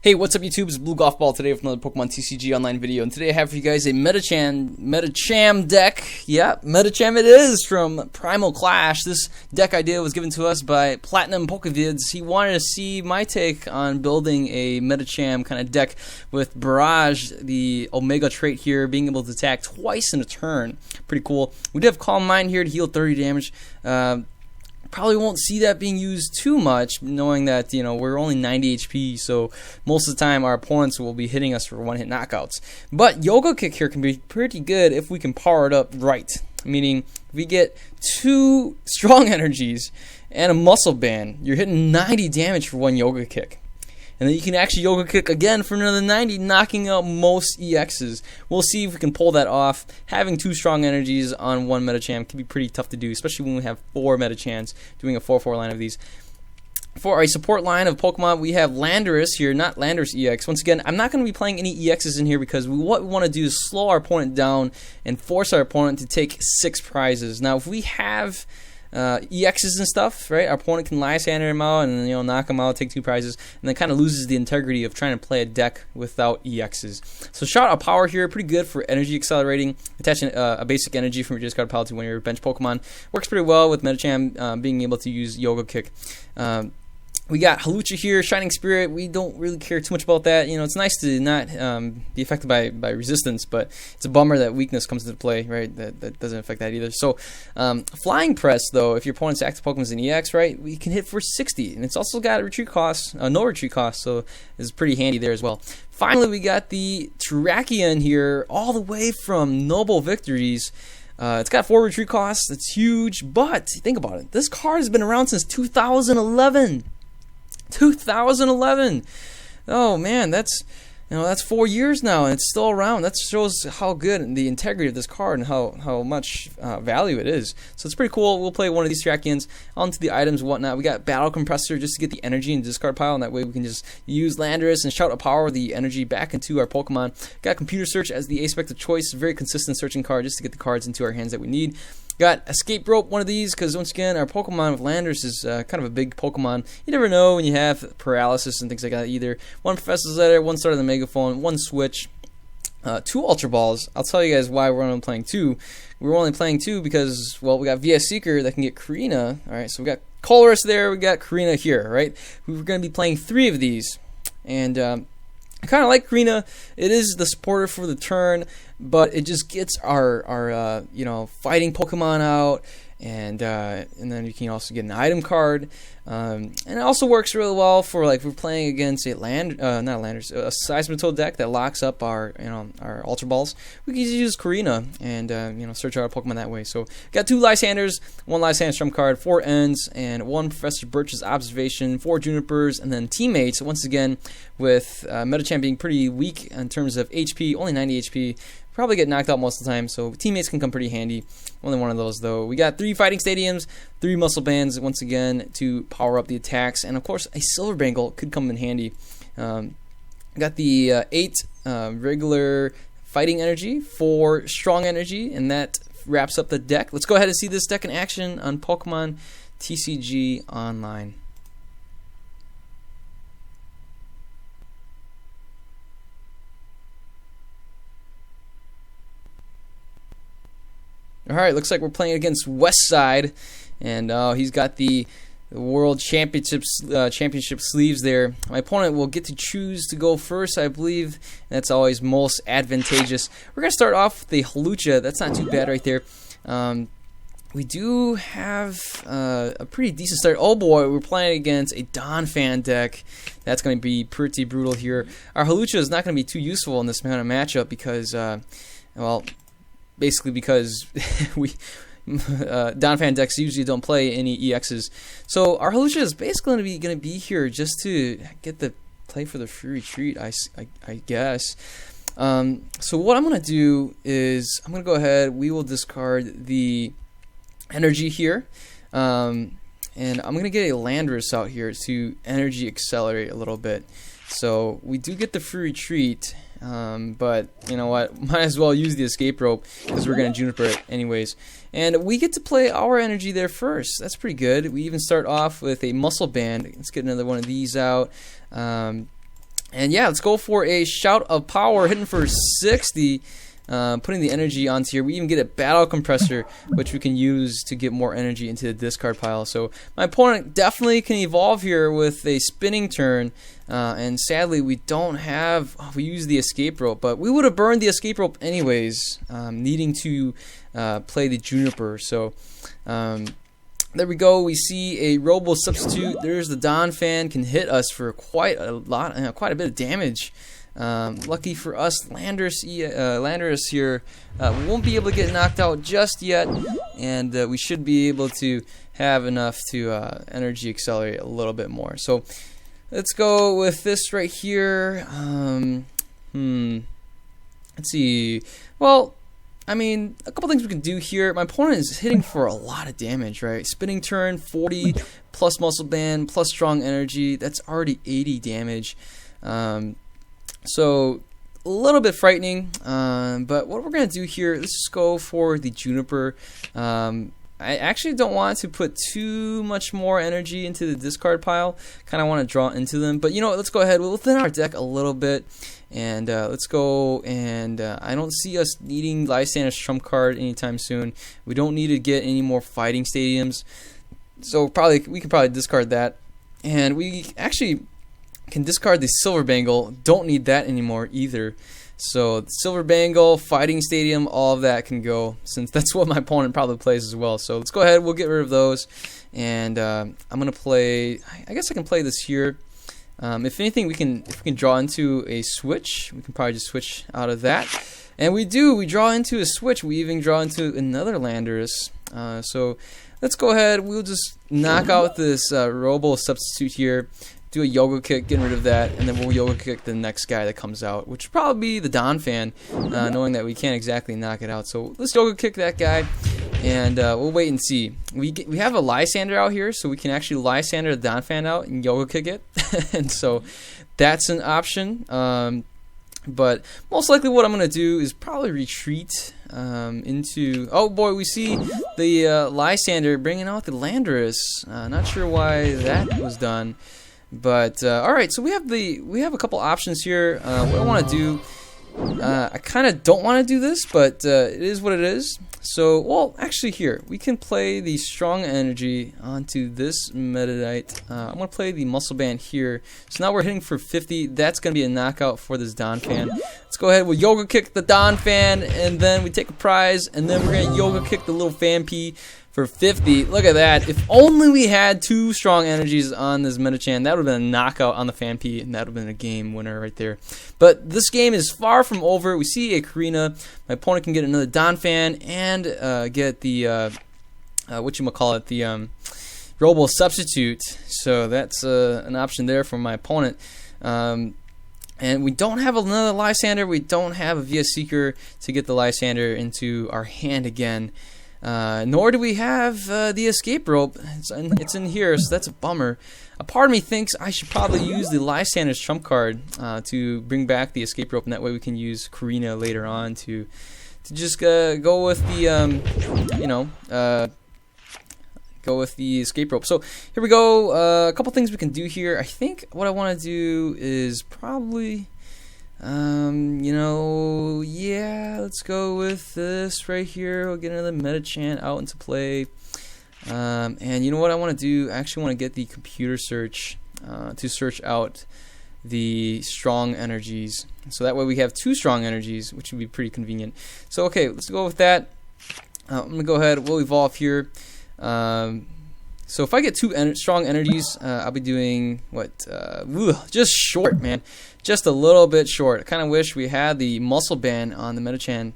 Hey, what's up YouTube? It's Blue Golf Ball today with another Pokemon TCG online video, and today I have for you guys a Medicham deck. Yeah, Medicham it is from Primal Clash. This deck idea was given to us by Platinum Pokevids. He wanted to see my take on building a Medicham kind of deck with Barrage, the Omega trait here, being able to attack twice in a turn. Pretty cool. We do have Calm Mind here to heal 30 damage. Probably won't see that being used too much, knowing that, you know, we're only 90 HP, so most of the time our opponents will be hitting us for one-hit knockouts. But Yoga Kick here can be pretty good if we can power it up right, meaning if we get 2 strong energies and a muscle band, you're hitting 90 damage for one Yoga Kick. And then you can actually Yoga Kick again for another 90, knocking out most EXs. We'll see if we can pull that off. Having 2 strong energies on one Medicham can be pretty tough to do, especially when we have 4 Medichams doing a 4-4 line of these. For our support line of Pokemon, we have Landorus here, not Landorus EX. Once again, I'm not going to be playing any EXs in here because what we want to do is slow our opponent down and force our opponent to take 6 prizes. Now, if we have EXs and stuff, right? Our opponent can Lysander him out and, you know, knock him out, take 2 prizes, and then kind of loses the integrity of trying to play a deck without EXs. So Shout Out Power here, pretty good for energy accelerating. Attaching a basic energy from your discard pile to one of your bench Pokemon works pretty well with Medicham being able to use Yoga Kick. We got Hawlucha here, Shining Spirit. We don't really care too much about that. You know, it's nice to not be affected by resistance, but it's a bummer that weakness comes into play, right? That doesn't affect that either. So, Flying Press, though, if your opponent's active Pokemon is an EX, right, we can hit for 60. And it's also got a retreat cost, no retreat cost, so it's pretty handy there as well. Finally, we got the Terrakion here, all the way from Noble Victories. It's got 4 retreat costs. It's huge, but think about it. This card has been around since 2011. 2011. Oh man, that's 4 years now, and it's still around. That shows how good the integrity of this card and how much value it is. So it's pretty cool. We'll play one of these Terrakions onto the items and whatnot. We got Battle Compressor just to get the energy in the discard pile, and that way we can just use Landorus and Shout Out Power the energy back into our Pokemon. Got Computer Search as the aspect of choice. Very consistent searching card just to get the cards into our hands that we need. Got Escape Rope, one of these, because once again, our Pokemon with Landorus is kind of a big Pokemon. You never know when you have paralysis and things like that either. 1 Professor's Letter, 1 Start of the Megaphone, 1 Switch, 2 Ultra Balls. I'll tell you guys why we're only playing 2. We're only playing 2 because, well, we got VS Seeker that can get Karina. Alright, so we got Colress there, we got Karina here, right? We're going to be playing 3 of these. And, I kind of like Karina. It is the supporter for the turn, but it just gets our you know, fighting Pokemon out, and then you can also get an item card, and it also works really well for, like, if we're playing against a a Seismitoad deck that locks up our our Ultra Balls. We can use Karina and you know, search out a Pokemon that way. So got 2 Lysanders, 1 Lysander Strum card, 4 Ends, and 1 Professor Birch's Observation, 4 Junipers, and then Teammates. Once again, with Medicham being pretty weak in terms of HP, only 90 HP. Probably get knocked out most of the time, so Teammates can come pretty handy. Only one of those, though. We got 3 Fighting Stadiums, 3 Muscle Bands, once again, to power up the attacks. And, of course, a Silver Bangle could come in handy. Got the 8 regular Fighting Energy, 4 Strong Energy, and that wraps up the deck. Let's go ahead and see this deck in action on Pokemon TCG Online. Alright, looks like we're playing against Westside, and he's got the World championship sleeves there. My opponent will get to choose to go first, I believe. That's always most advantageous. We're going to start off with the Hawlucha. That's not too bad right there. We do have a pretty decent start. Oh boy, we're playing against a Donphan deck. That's going to be pretty brutal here. Our Hawlucha is not going to be too useful in this kind of matchup because, well, basically because Donphan decks usually don't play any EXs. So our Hawlucha is basically going to be here just to get the play for the free retreat, I guess. So what I'm going to do is I'm going to go ahead. We will discard the energy here. And I'm going to get a Landorus out here to energy accelerate a little bit. So we do get the free retreat. But you know what, might as well use the Escape Rope because we're going to Juniper it anyways. And we get to play our energy there first. That's pretty good. We even start off with a Muscle Band. Let's get another one of these out. And yeah, let's go for a Shout of Power, hitting for 60. Putting the energy onto here. We even get a Battle Compressor, which we can use to get more energy into the discard pile. So my opponent definitely can evolve here with a spinning turn. And sadly, we don't have... we use the Escape Rope, but we would have burned the Escape Rope anyways, needing to play the Juniper. So... there we go. We see a Robo Substitute. There's the Don Fan, can hit us for quite a bit of damage. Lucky for us, Landorus here won't be able to get knocked out just yet, and we should be able to have enough to energy accelerate a little bit more. So let's go with this right here. Let's see. Well, I mean, a couple things we can do here. My opponent is hitting for a lot of damage, right? Spinning turn, 40 plus Muscle Band plus Strong Energy. That's already 80 damage. So a little bit frightening. But what we're gonna do here, let's just go for the Juniper. I actually don't want to put too much more energy into the discard pile. Kind of want to draw into them. But you know what? Let's go ahead. We'll thin our deck a little bit. And let's go, and I don't see us needing Lysander's trump card anytime soon. We don't need to get any more fighting stadiums, so we can probably discard that. And we actually can discard the Silver Bangle. Don't need that anymore either. So Silver Bangle, fighting stadium, all of that can go, since that's what my opponent probably plays as well. So let's go ahead. We'll get rid of those, and I'm gonna play. I guess I can play this here. If anything, if we can draw into a switch, we can probably just switch out of that. And we do. We draw into a switch. We even draw into another Landorus. So let's go ahead. We'll just knock out this Robo Substitute here. Do a Yoga Kick, getting rid of that, and then we'll Yoga Kick the next guy that comes out, which will probably be the Don Fan, knowing that we can't exactly knock it out. So let's Yoga Kick that guy, and we'll wait and see. We have a Lysander out here, so we can actually Lysander the Don Fan out and Yoga Kick it, and so that's an option. But most likely what I'm going to do is probably retreat into... Oh boy, we see the Lysander bringing out the Landorus. Not sure why that was done. But alright, so we have a couple options here. What I want to do, I kind of don't want to do this, but it is what it is. So, well, actually here, we can play the Strong Energy onto this Meditite. I'm going to play the Muscle Band here. So now we're hitting for 50. That's going to be a knockout for this Don Fan. Let's go ahead, we'll Yoga Kick the Don Fan, and then we take a prize, and then we're going to Yoga Kick the little Fan P for 50. Look at that. If only we had 2 Strong Energies on this Medicham, that would have been a knockout on the Fan P, and that would have been a game winner right there. But this game is far from over. We see a Karina. My opponent can get another Don Fan and get the the Robo Substitute. So that's an option there for my opponent. And we don't have another Lysander. We don't have a VS Seeker to get the Lysander into our hand again. Nor do we have the Escape Rope. It's in here, so that's a bummer. A part of me thinks I should probably use the Lysander's trump card to bring back the Escape Rope, and that way we can use Karina later on to just go with the go with the Escape Rope. So here we go. A couple things we can do here. I think what I want to do is probably yeah, let's go with this right here. We'll get another Medicham out into play. And you know what I want to do? I actually want to get the computer search to search out the Strong Energies. So that way we have 2 Strong Energies, which would be pretty convenient. So okay, let's go with that. I'm going to go ahead. We'll evolve here. So if I get 2 Strong Energies, I'll be doing what? Just short, man. Just a little bit short. I kind of wish we had the Muscle Band on the Medicham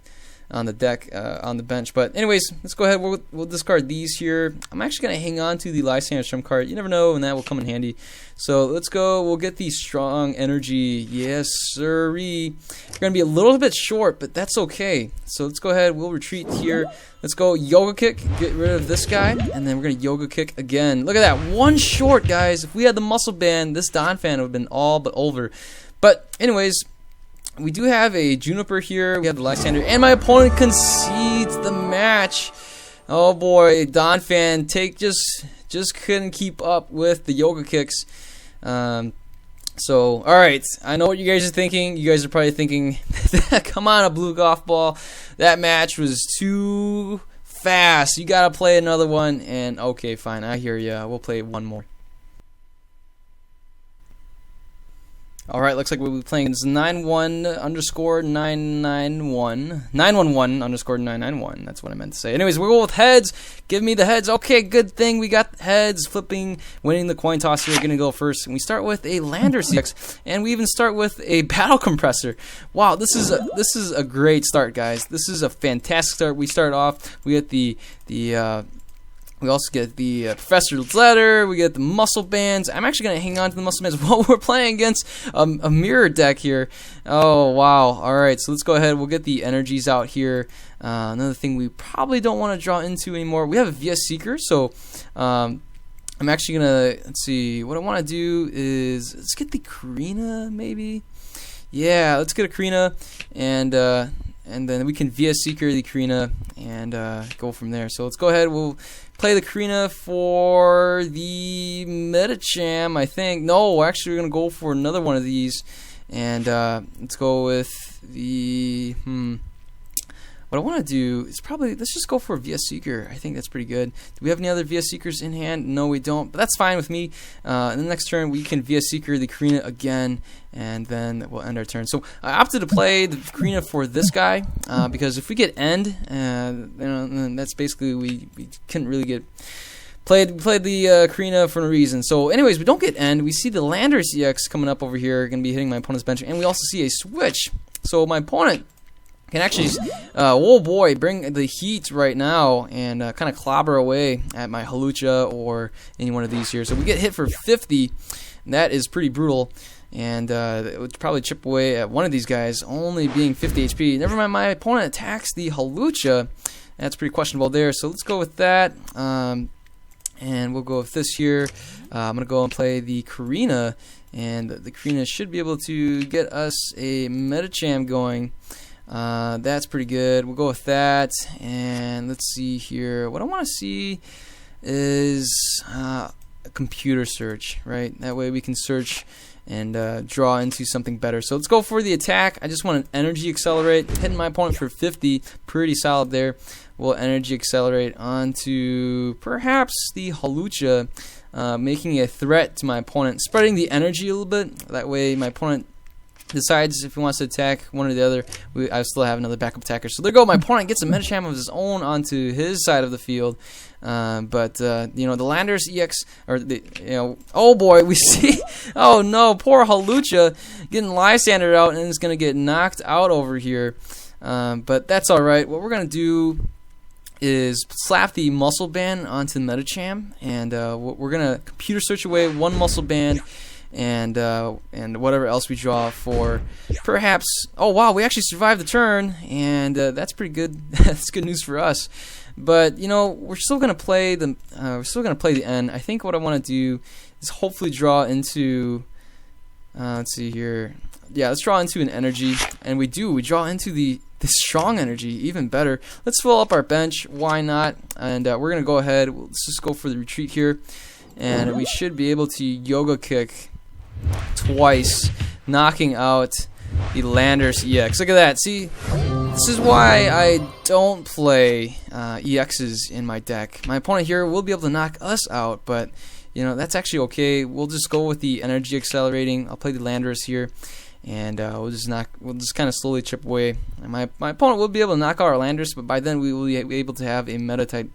on the deck, on the bench. But anyways, let's go ahead. We'll discard these here. I'm actually going to hang on to the Lysander's trump card. You never know, and that will come in handy. So let's go. We'll get the Strong Energy. Yes, sirree. We're going to be a little bit short, but that's okay. So let's go ahead. We'll retreat here. Let's go Yoga Kick. Get rid of this guy, and then we're going to Yoga Kick again. Look at that. 1 short, guys. If we had the Muscle Band, this Don Fan would have been all but over. But anyways, we do have a Juniper here. We have the Lysander, and my opponent concedes the match. Oh boy, Don Fan just couldn't keep up with the Yoga Kicks. So, alright, I know what you guys are thinking. You guys are probably thinking, come on, a blue golf ball. That match was too fast. You gotta play another one. And, okay, fine, I hear ya. We'll play one more. Alright, looks like we'll be playing this 91_991. 911_991. That's what I meant to say. Anyways, we'll go with heads. Give me the heads. Okay, good thing we got heads. Flipping, winning the coin toss here. Gonna go first. And we start with a Lander CX. And we even start with a battle compressor. Wow, this is a great start, guys. This is a fantastic start. We start off. We get we also get the Professor's Letter. We get the muscle bands. I'm actually going to hang on to the muscle bands while we're playing against a mirror deck here. Oh, wow. All right, so let's go ahead. We'll get the energies out here. Another thing we probably don't want to draw into anymore. We have a VS Seeker, so I'm actually going to, let's see. What I want to do is, let's get the Karina, maybe. Yeah, let's get a Karina, and then we can VS Seeker the Karina and go from there. So let's go ahead. We'll play the Karina for the Medicham, I think. No, actually, we're going to go for another one of these. And let's go with the... What I want to do is probably... Let's just go for a VS Seeker. I think that's pretty good. Do we have any other VS Seekers in hand? No, we don't. But that's fine with me. In the next turn, we can VS Seeker the Karina again. And then we'll end our turn. So I opted to play the Karina for this guy. Because if we get end, then that's basically... We couldn't really get... Played the Karina for no reason. So anyways, we don't get end. We see the Lander CX coming up over here. Going to be hitting my opponent's bench. And we also see a switch. So my opponent can actually, oh boy, bring the heat right now and kind of clobber away at my Halucha or any one of these here. So we get hit for 50. And that is pretty brutal. And it would probably chip away at one of these guys, only being 50 HP. Never mind, my opponent attacks the Halucha. That's pretty questionable there. So let's go with that. And we'll go with this here. I'm going to go and play the Karina. And the Karina should be able to get us a Medicham going. That's pretty good. We'll go with that. And let's see here. What I want to see is a computer search, right? That way we can search and draw into something better. So let's go for the attack. I just want an energy accelerate. Hitting my opponent for 50. Pretty solid there. We'll energy accelerate onto perhaps the Halucha, making a threat to my opponent. Spreading the energy a little bit. That way my opponent decides if he wants to attack one or the other. I still have another backup attacker. So there you go. My opponent gets a Medicham of his own onto his side of the field. But the Landers EX, or oh boy, we see. Oh no, poor Halucha getting Lysander out and is gonna get knocked out over here. But that's all right. What we're gonna do is slap the muscle band onto the Medicham, and we're gonna computer search away one muscle band. And whatever else we draw for perhaps. Oh wow, we actually survived the turn, and that's pretty good. That's good news for us. But we're still gonna play the end. I think what I want to do is hopefully draw into. Let's see here. Yeah, let's draw into an energy, and we draw into the strong energy, even better. Let's fill up our bench. Why not? And we're gonna go ahead. Let's just go for the retreat here, and we should be able to yoga kick twice, knocking out the Landers EX. Look at that. See, this is why I don't play EXs in my deck. My opponent here will be able to knock us out, but that's actually okay. We'll just go with the energy accelerating. I'll play the Landers here, and we'll just kind of slowly chip away. And my opponent will be able to knock out our Landers, but by then we will be able to have a meta type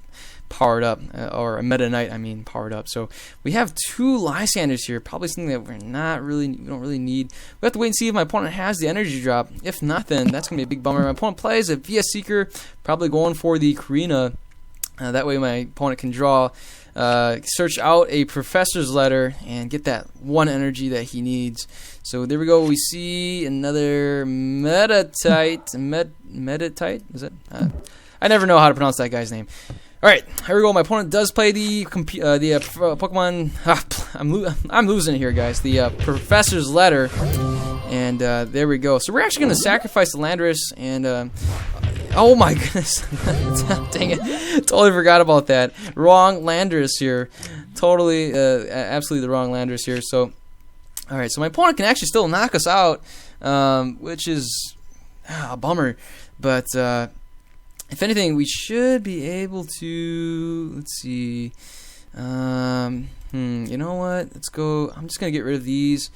powered up, or a Meta Knight, I mean, powered up. So we have two Lysanders here, probably something that we don't really need. We have to wait and see if my opponent has the energy drop. If not, then that's gonna be a big bummer. My opponent plays a VS Seeker, probably going for the Karina. That way my opponent can draw, search out a Professor's Letter and get that one energy that he needs. So there we go. We see another Meditite. Meditite? Is it? I never know how to pronounce that guy's name. All right, here we go. My opponent does play the Pokemon. I'm losing it here, guys. The Professor's Letter, and there we go. So we're actually going to sacrifice the Landorus, and oh my goodness, dang it, totally forgot about that. Wrong Landorus here, totally, absolutely the wrong Landorus here. So Alright, so my opponent can actually still knock us out, which is a bummer. But if anything, we should be able to, let's see, you know what, let's go, I'm just going to get rid of these.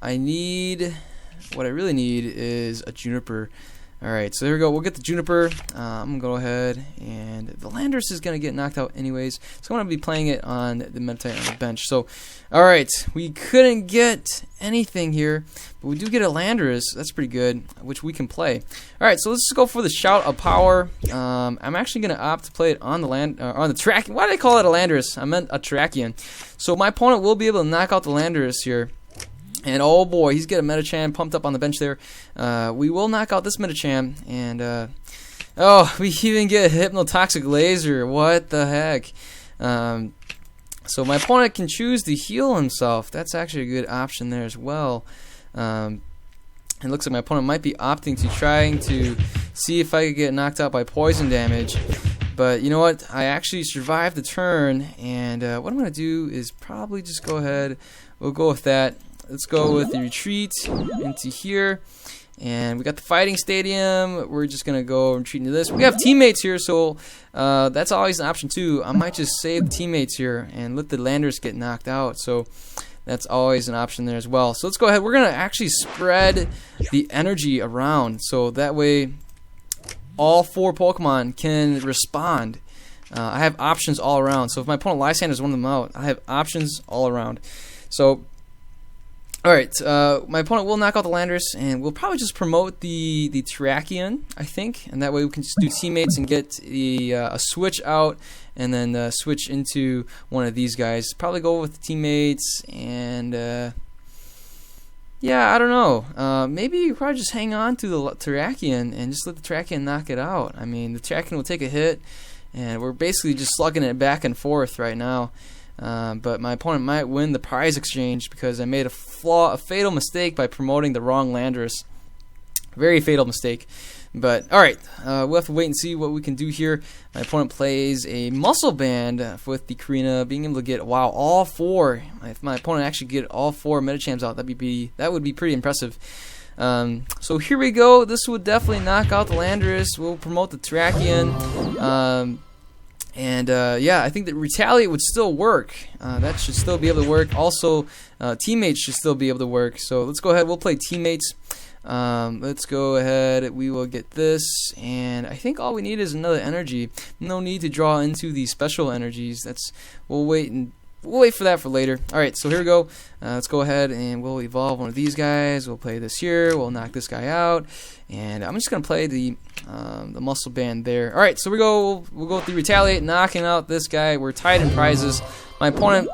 What I really need is a Juniper. Alright, so there we go. We'll get the Juniper. I'm going to go ahead, and the Landorus is going to get knocked out anyways. So I'm going to be playing it on the Meditite on the bench. So, alright, we couldn't get anything here, but we do get a Landorus. That's pretty good, which we can play. Alright, so let's just go for the Shout of Power. I'm actually going to opt to play it on the Trachian. Why did I call it a Landorus? I meant a Trachian. So my opponent will be able to knock out the Landorus here. And oh boy, he's getting Medicham pumped up on the bench there. We will knock out this Medicham, and oh, we even get Hypnotoxic Laser. What the heck? So my opponent can choose to heal himself. That's actually a good option there as well. It looks like my opponent might be opting to trying to see if I could get knocked out by poison damage. But you know what? I actually survived the turn, and what I'm going to do is probably just go ahead. We'll go with that. Let's go with the retreat into here. And we got the fighting stadium. We're just going to go retreat into this. We have teammates here, so that's always an option too. I might just save the teammates here and let the Landorus get knocked out. So that's always an option there as well. So let's go ahead. We're going to actually spread the energy around. So that way all 4 Pokemon can respond. I have options all around. So if my opponent Lysander is one of them out, I have options all around. So alright, my opponent will knock out the Landorus, and we'll probably just promote the Trachian, I think, and that way we can just do teammates and get a switch out, and then switch into one of these guys. Probably go with the teammates, and yeah, I don't know. Maybe you probably just hang on to the Trachian and just let the Trachian knock it out. I mean, the Trachian will take a hit, and we're basically just slugging it back and forth right now. But my opponent might win the prize exchange because I made a fatal mistake by promoting the wrong Landorus. Very fatal mistake. But alright, we'll have to wait and see what we can do here. My opponent plays a Muscle Band with the Karina, being able to get, wow, all 4. If my opponent actually get all 4 Medichams out, that would be pretty impressive. So here we go. This would definitely knock out the Landorus. We'll promote the Trachian. Yeah, I think that Retaliate would still work. That should still be able to work. Also, Teammates should still be able to work. So let's go ahead. We'll play Teammates. Let's go ahead. We will get this. And I think all we need is another energy. No need to draw into the special energies. We'll wait for that for later. Alright, so here we go. Let's go ahead and we'll evolve one of these guys. We'll play this here. We'll knock this guy out. And I'm just going to play the Muscle Band there. Alright, so we'll go with the Retaliate, knocking out this guy. We're tied in prizes. My opponent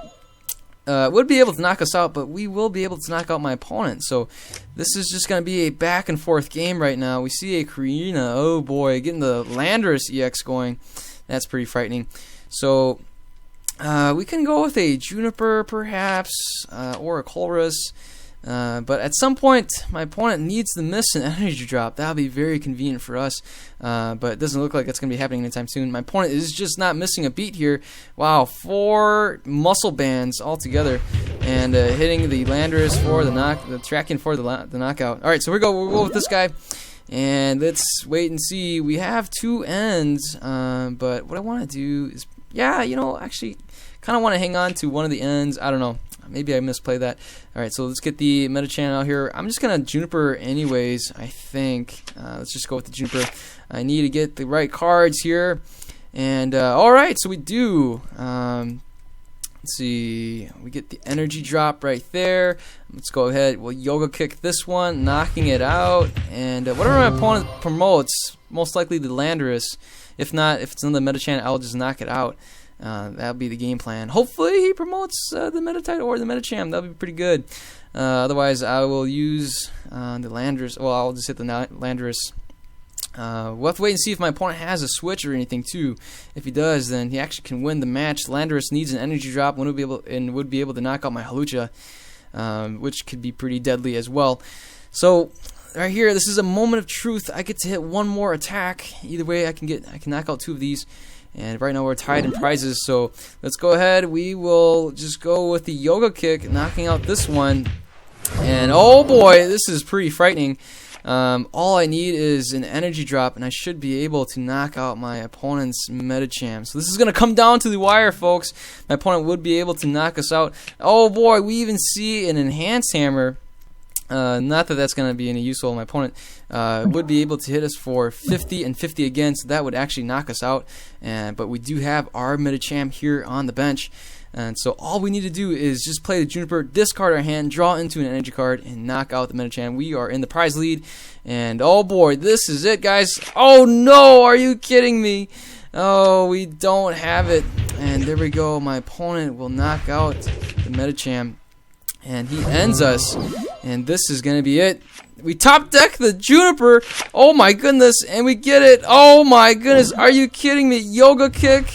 would be able to knock us out, but we will be able to knock out my opponent. So this is just going to be a back and forth game right now. We see a Karina. Oh boy, getting the Landorus EX going. That's pretty frightening. So we can go with a Juniper perhaps, or a Colress. But at some point, my opponent needs to miss an energy drop. That would be very convenient for us. But it doesn't look like it's going to be happening anytime soon. My opponent is just not missing a beat here. Wow, 4 Muscle Bands altogether. And hitting the Landorus for the Trachian for the knockout. Alright, so we'll go with this guy. And let's wait and see. We have 2 ends. But what I want to do is, yeah, you know, actually kind of want to hang on to one of the ends. I don't know. Maybe I misplayed that. Alright, so let's get the Medicham out here. I'm just going to Juniper anyways, I think. Let's just go with the Juniper. I need to get the right cards here. And, alright, so we do. Let's see. We get the energy drop right there. Let's go ahead. We'll Yoga Kick this one, knocking it out. And whatever my opponent promotes, most likely the Landorus. If not, if it's in the Medicham, I'll just knock it out. That'll be the game plan. Hopefully he promotes the Meditite or the Medicham. That'll be pretty good. Otherwise, I will use the Landorus. Well, I'll just hit the Landorus. We'll have to wait and see if my opponent has a switch or anything too. If he does, then he actually can win the match. Landorus needs an energy drop and would be able to knock out my Hawlucha, which could be pretty deadly as well. So right here, this is a moment of truth. I get to hit one more attack. Either way, I can knock out 2 of these. And right now we're tied in prizes, so let's go ahead. We will just go with the Yoga Kick, knocking out this one. And oh boy, this is pretty frightening. All I need is an energy drop, and I should be able to knock out my opponent's Medicham. So this is going to come down to the wire, folks. My opponent would be able to knock us out. Oh boy, we even see an enhanced hammer. Not that that's going to be any useful. My opponent would be able to hit us for 50 and 50 again, so that would actually knock us out. But we do have our Medicham here on the bench. And so all we need to do is just play the Juniper, discard our hand, draw into an energy card, and knock out the Medicham. We are in the prize lead. And oh boy, this is it, guys. Oh no, are you kidding me? Oh, we don't have it. And there we go. My opponent will knock out the Medicham. And he ends us. And this is going to be it. We top deck the Juniper. Oh my goodness. And we get it. Oh my goodness. Are you kidding me? Yoga kick.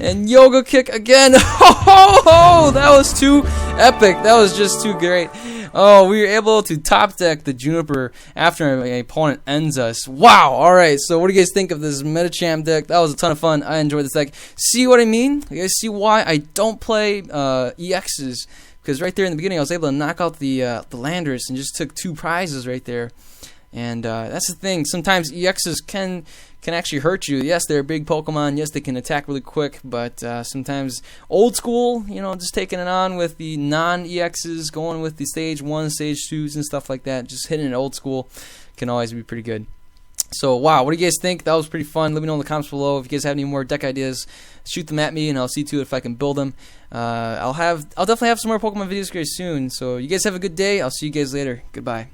And yoga kick again. Oh, that was too epic. That was just too great. Oh, we were able to top deck the Juniper after my opponent ends us. Wow. All right. So what do you guys think of this Medicham deck? That was a ton of fun. I enjoyed this deck. See what I mean? You guys see why I don't play EXs? Because right there in the beginning, I was able to knock out the Landers and just took 2 prizes right there. And that's the thing. Sometimes EXs can actually hurt you. Yes, they're big Pokemon. Yes, they can attack really quick. But sometimes old school, you know, just taking it on with the non-EXs, going with the stage 1, stage 2s, and stuff like that. Just hitting it old school can always be pretty good. So, wow, what do you guys think? That was pretty fun. Let me know in the comments below. If you guys have any more deck ideas, shoot them at me, and I'll see to it if I can build them. I'll definitely have some more Pokemon videos for you guys soon. So, you guys have a good day. I'll see you guys later. Goodbye.